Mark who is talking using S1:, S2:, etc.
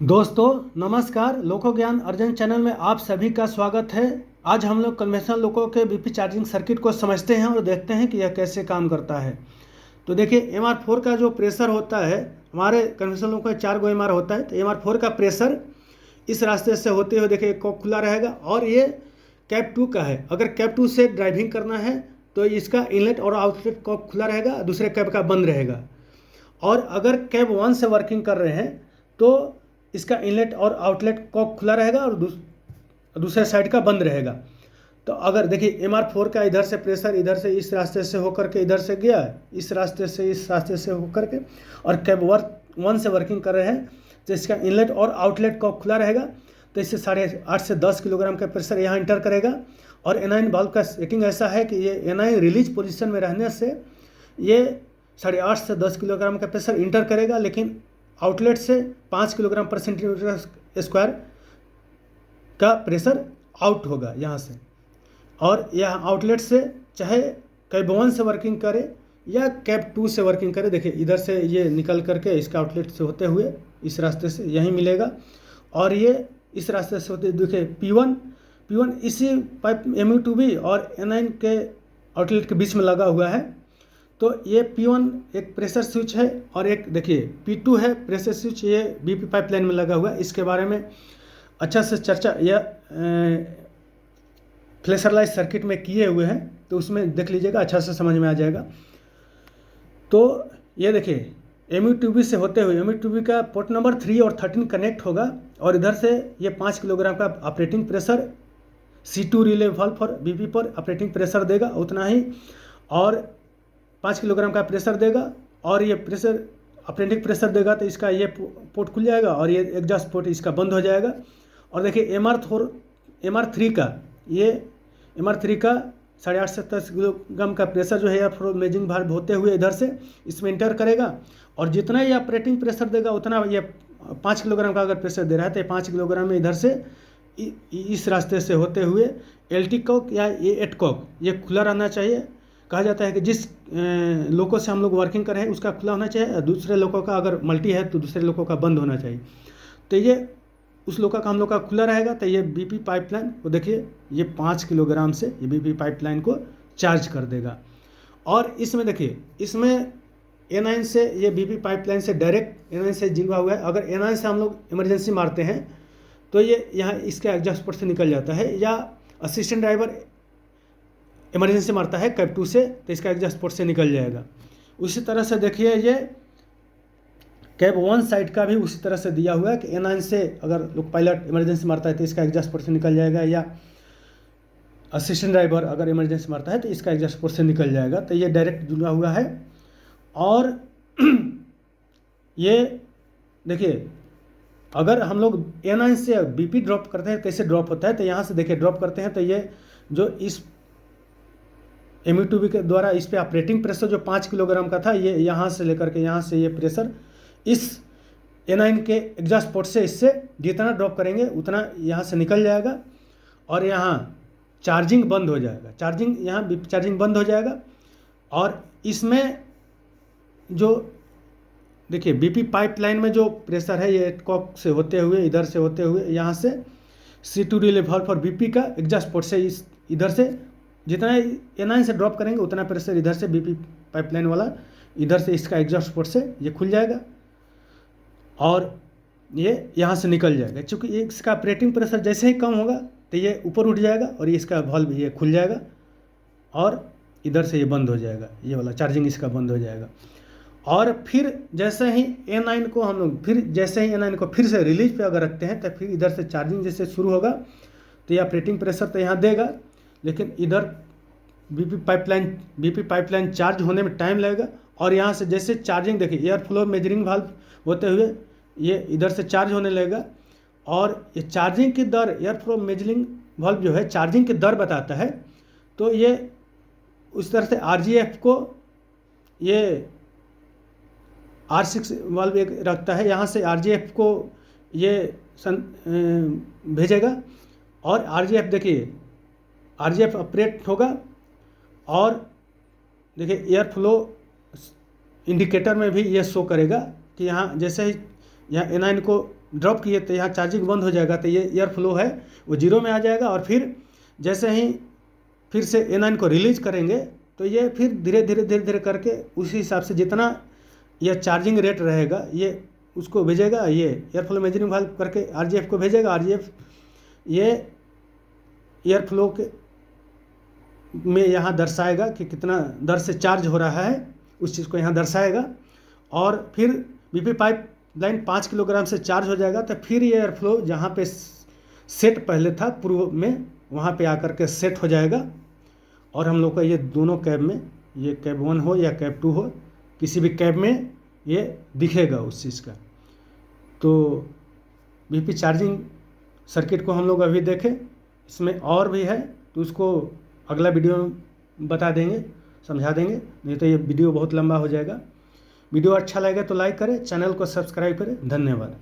S1: दोस्तों नमस्कार। लोको ज्ञान अर्जन चैनल में आप सभी का स्वागत है। आज हम लोग कन्वेंशनल लोको के बीपी चार्जिंग सर्किट को समझते हैं और देखते हैं कि यह कैसे काम करता है। तो देखिए MR4 का जो प्रेशर होता है, हमारे कन्वेंशनल लोको का 4 गो MR होता है। तो MR4 का प्रेशर इस रास्ते से होते हुए देखिए कॉक खुला रहेगा और ये कैप 2 का है। अगर कैप 2 से ड्राइविंग करना है तो इसका इनलेट और आउटलेट कॉक खुला रहेगा, दूसरे कैप का बंद रहेगा। और अगर कैप 1 से वर्किंग कर रहे हैं तो इसका इनलेट और आउटलेट कॉक खुला रहेगा और दूसरे साइड का बंद रहेगा। तो अगर देखिए MR4 का इधर से प्रेशर इधर से इस रास्ते से होकर के इधर से गया, इस रास्ते से होकर के, और कैप 1 से वर्किंग कर रहे हैं तो इसका इनलेट और आउटलेट कॉक खुला रहेगा। तो इससे 8.5 से 10 किलोग्राम का प्रेशर यहाँ इंटर करेगा। और एनाइन वाल्व का सेटिंग ऐसा है कि ये एनाइन रिलीज पोजिशन में रहने से ये 8.5 से 10 किलोग्राम का प्रेशर इंटर करेगा, लेकिन आउटलेट से 5 किलोग्राम पर सेंटीमीटर स्क्वायर का प्रेशर आउट होगा यहाँ से। और यह आउटलेट से चाहे कैप 1 से वर्किंग करे या कैप 2 से वर्किंग करे, देखिए इधर से ये निकल करके इसका आउटलेट से होते हुए इस रास्ते से यहीं मिलेगा और ये इस रास्ते से होते देखिए P1 इसी पाइप MU2B और N9 के आउटलेट के बीच में लगा हुआ है। तो ये P1 एक प्रेशर स्विच है और एक देखिए P2 है प्रेशर स्विच, ये BP पाइपलाइन में लगा हुआ है। इसके बारे में अच्छा से चर्चा यह फ्लैशर सर्किट में किए हुए हैं, तो उसमें देख लीजिएगा, अच्छा से समझ में आ जाएगा। तो ये देखिए MU2B से होते हुए MU2B का पोर्ट नंबर 3 और 13 कनेक्ट होगा और इधर से ये 5 किलोग्राम का operating pressure C2 relay valve पर BP पर ऑपरेटिंग प्रेशर देगा उतना ही, और 5 किलोग्राम का प्रेशर देगा और ये प्रेशर ऑपरेटिंग प्रेशर देगा तो इसका ये पोर्ट खुल जाएगा और ये एग्जॉस्ट पोर्ट इसका बंद हो जाएगा। और देखिए MR3 का 8.5 से 10 किलोग्राम का प्रेशर जो है एयर फ्लो मेजिंग वाल्व होते हुए इधर से इसमें इंटर करेगा और जितना ये ऑपरेटिंग प्रेशर देगा उतना ये 5 किलोग्राम का अगर प्रेशर दे रहा है तो 5 किलोग्राम में इधर से इस रास्ते से होते हुए LT कॉक या A8 कॉक ये खुला रहना चाहिए। कहा जाता है कि जिस लोको से हम लोग वर्किंग कर रहे हैं उसका खुला होना चाहिए, दूसरे लोको का अगर मल्टी है तो दूसरे लोको का बंद होना चाहिए। तो ये उस लोका का हम लोग का खुला रहेगा। तो ये BP पाइपलाइन को देखिए ये 5 किलोग्राम से ये BP पाइपलाइन को चार्ज कर देगा। और इसमें देखिए इसमें A9 से ये BP पाइपलाइन से डायरेक्ट A9 से जुड़ा हुआ है। अगर A9 से हम लोग इमरजेंसी मारते हैं तो ये यहाँ इसके एग्जॉस्ट पोर्ट से निकल जाता है, या असिस्टेंट ड्राइवर इमरजेंसी मारता है कैप 2 से तो इसका एग्जॉस्ट पोर्ट से निकल जाएगा। उसी तरह से देखिए ये कैप 1 साइड का भी उसी तरह से दिया हुआ है कि A9 से अगर लोग पायलट इमरजेंसी मारता है तो इसका एग्जॉस्ट पोर्ट से निकल जाएगा, या असिस्टेंट ड्राइवर अगर इमरजेंसी मारता है तो इसका एग्जॉस्ट पोर्ट से निकल जाएगा। तो ये डायरेक्ट जुड़ा हुआ है। और ये देखिए अगर हम लोग A9 से BP ड्रॉप करते हैं कैसे ड्रॉप होता है, तो यहाँ से देखिए ड्रॉप करते हैं तो ये जो इस MU2B के द्वारा इस पे ऑपरेटिंग प्रेशर जो 5 किलोग्राम का था ये यहाँ से लेकर के यहाँ से ये प्रेशर इस A9 के एग्जॉस्ट पोर्ट से इससे जितना ड्रॉप करेंगे उतना यहाँ से निकल जाएगा और यहाँ चार्जिंग बंद हो जाएगा। यहाँ चार्जिंग बंद हो जाएगा। और इसमें जो देखिए BP पाइपलाइन में जो प्रेशर है ये कॉक से होते हुए इधर से होते हुए यहाँ से C2 relay valve for BP का एग्जॉस्ट पोर्ट से इधर से जितना A9 से ड्रॉप करेंगे उतना प्रेशर इधर से BP पाइपलाइन वाला इधर से इसका एग्जॉस्ट पोर्ट से ये खुल जाएगा और ये यहाँ से निकल जाएगा। क्योंकि इसका ऑपरेटिंग प्रेशर जैसे ही कम होगा तो ये ऊपर उठ जाएगा और ये इसका वाल्व ये खुल जाएगा और इधर से ये बंद हो जाएगा, ये वाला चार्जिंग इसका बंद हो जाएगा। और फिर जैसे ही A9 को हम लोग फिर से रिलीज पे अगर रखते हैं तो फिर इधर से चार्जिंग जैसे शुरू होगा तो ये ऑपरेटिंग प्रेशर तो यहाँ देगा, लेकिन इधर BP पाइपलाइन चार्ज होने में टाइम लगेगा। और यहाँ से जैसे चार्जिंग देखिए एयर फ्लो मेजरिंग वाल्व होते हुए ये इधर से चार्ज होने लगेगा और ये चार्जिंग की दर एयर फ्लो मेजरिंग वाल्व जो है चार्जिंग की दर बताता है। तो ये उस तरह से RGF को ये R6 वाल्व एक रखता है, यहाँ से RGF को ये भेजेगा और RGF देखिए RGF ऑपरेट होगा। और देखिए एयर फ्लो इंडिकेटर में भी ये शो करेगा कि यहाँ जैसे ही यहाँ A9 को ड्रॉप किए तो यहाँ चार्जिंग बंद हो जाएगा, तो ये एयर फ्लो है वो जीरो में आ जाएगा। और फिर जैसे ही फिर से A9 को रिलीज करेंगे तो ये फिर धीरे धीरे करके उसी हिसाब से जितना यह चार्जिंग रेट रहेगा ये उसको भेजेगा, ये एयर फ्लो मेजरिंग वाल्व करके RGF को भेजेगा। RGF ये एयर फ्लो के में यहाँ दर्शाएगा कि कितना दर से चार्ज हो रहा है, उस चीज़ को यहाँ दर्शाएगा। और फिर BP पाइप लाइन 5 किलोग्राम से चार्ज हो जाएगा, तो फिर ये एयर फ्लो जहाँ पे सेट पहले था पूर्व में वहाँ पे आकर के सेट हो जाएगा। और हम लोग का ये दोनों कैब में, ये कैब 1 हो या कैब 2 हो, किसी भी कैब में ये दिखेगा उस चीज़ का। तो BP चार्जिंग सर्किट को हम लोग अभी देखें, इसमें और भी है तो उसको अगला वीडियो में बता देंगे, समझा देंगे, नहीं तो ये वीडियो बहुत लंबा हो जाएगा। वीडियो अच्छा लगे तो लाइक करें, चैनल को सब्सक्राइब करें। धन्यवाद।